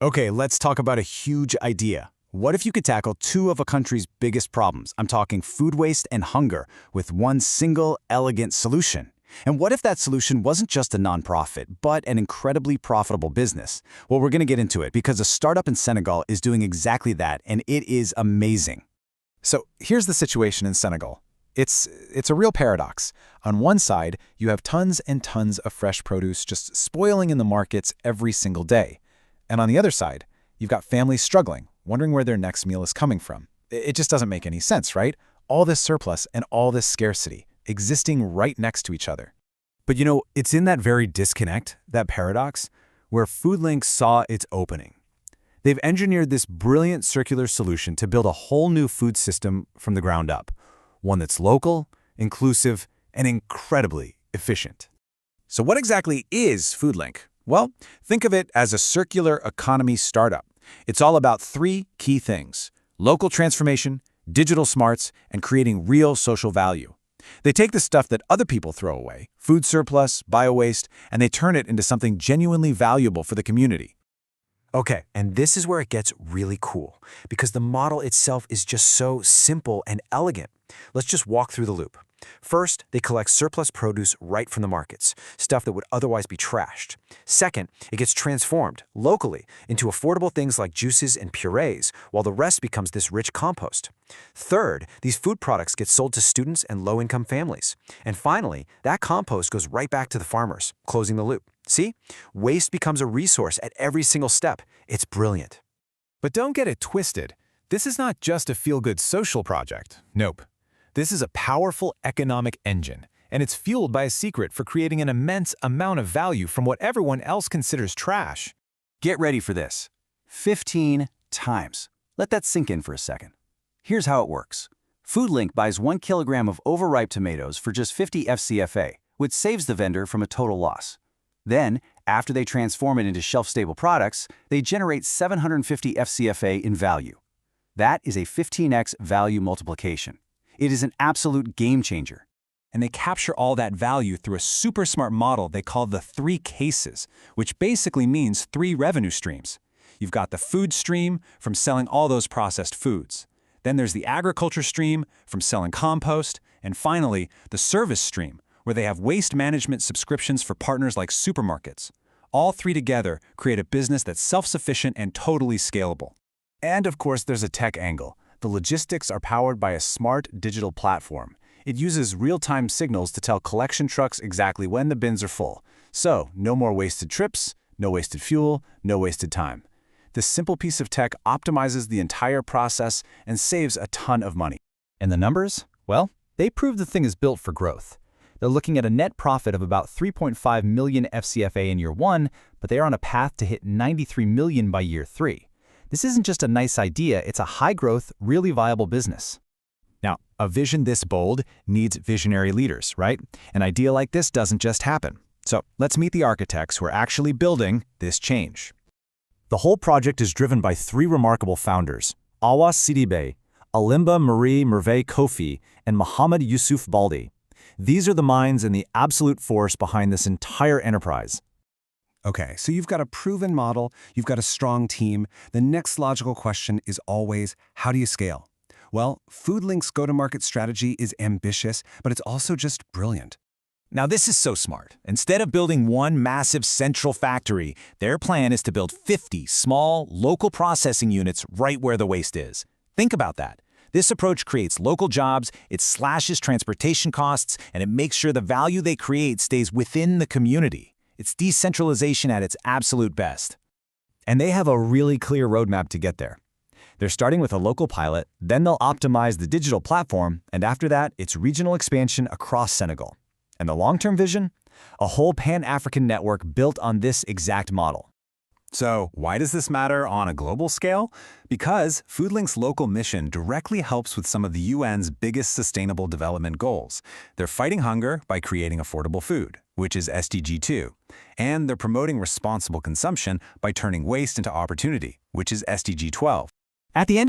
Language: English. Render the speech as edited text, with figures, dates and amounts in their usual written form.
Okay, let's talk about a huge idea. What if you could tackle two of a country's biggest problems? I'm talking food waste and hunger with one single, elegant solution. And what if that solution wasn't just a nonprofit, but an incredibly profitable business? Well, we're going to get into it because a startup in Senegal is doing exactly that, and it is amazing. So here's the situation in Senegal. It's a real paradox. On one side, you have tons and tons of fresh produce just spoiling in the markets every single day. And on the other side, you've got families struggling, wondering where their next meal is coming from. It just doesn't make any sense, right? All this surplus and all this scarcity existing right next to each other. But you know, it's in that very disconnect, that paradox, where Foodlink saw its opening. They've engineered this brilliant circular solution to build a whole new food system from the ground up, one that's local, inclusive, and incredibly efficient. So what exactly is Foodlink? Well, think of it as a circular economy startup. It's all about three key things: local transformation, digital smarts, and creating real social value. They take the stuff that other people throw away, food surplus, bio-waste, and they turn it into something genuinely valuable for the community. Okay, and this is where it gets really cool, because the model itself is just so simple and elegant. Let's just walk through the loop. First, they collect surplus produce right from the markets, stuff that would otherwise be trashed. Second, it gets transformed locally into affordable things like juices and purees, while the rest becomes this rich compost. Third, these food products get sold to students and low-income families. And finally, that compost goes right back to the farmers, closing the loop. See? Waste becomes a resource at every single step. It's brilliant. But don't get it twisted. This is not just a feel-good social project. Nope. This is a powerful economic engine, and it's fueled by a secret for creating an immense amount of value from what everyone else considers trash. Get ready for this. 15 times. Let that sink in for a second. Here's how it works. Foodlink buys 1 kilogram of overripe tomatoes for just 50 FCFA, which saves the vendor from a total loss. Then, after they transform it into shelf-stable products, they generate 750 FCFA in value. That is a 15x value multiplication. It is an absolute game changer. And they capture all that value through a super smart model they call the 3 cases, which basically means 3 revenue streams. You've got the food stream from selling all those processed foods. Then there's the agriculture stream from selling compost. And finally, the service stream, where they have waste management subscriptions for partners like supermarkets. All 3 together create a business that's self-sufficient and totally scalable. And of course, there's a tech angle. The logistics are powered by a smart digital platform. It uses real-time signals to tell collection trucks exactly when the bins are full. So, no more wasted trips, no wasted fuel, no wasted time. This simple piece of tech optimizes the entire process and saves a ton of money. And the numbers? Well, they prove the thing is built for growth. They're looking at a net profit of about 3.5 million FCFA in year 1, but they are on a path to hit 93 million by year 3. This isn't just a nice idea, it's a high-growth, really viable business. Now, a vision this bold needs visionary leaders, right? An idea like this doesn't just happen. So let's meet the architects who are actually building this change. The whole project is driven by 3 remarkable founders: Awa Sidibe, Alimba Marie Merveille Kofi, and Mohammed Yusuf Baldi. These are the minds and the absolute force behind this entire enterprise. Okay, so you've got a proven model, you've got a strong team. The next logical question is always, how do you scale? Well, Foodlink's go-to-market strategy is ambitious, but it's also just brilliant. Now this is so smart. Instead of building one massive central factory, their plan is to build 50 small, local processing units right where the waste is. Think about that. This approach creates local jobs, it slashes transportation costs, and it makes sure the value they create stays within the community. It's decentralization at its absolute best. And they have a really clear roadmap to get there. They're starting with a local pilot, then they'll optimize the digital platform, and after that, it's regional expansion across Senegal. And the long-term vision? A whole Pan-African network built on this exact model. So, why does this matter on a global scale? Because Foodlink's local mission directly helps with some of the UN's biggest sustainable development goals. They're fighting hunger by creating affordable food, which is SDG 2. And they're promoting responsible consumption by turning waste into opportunity, which is SDG 12. At the end of the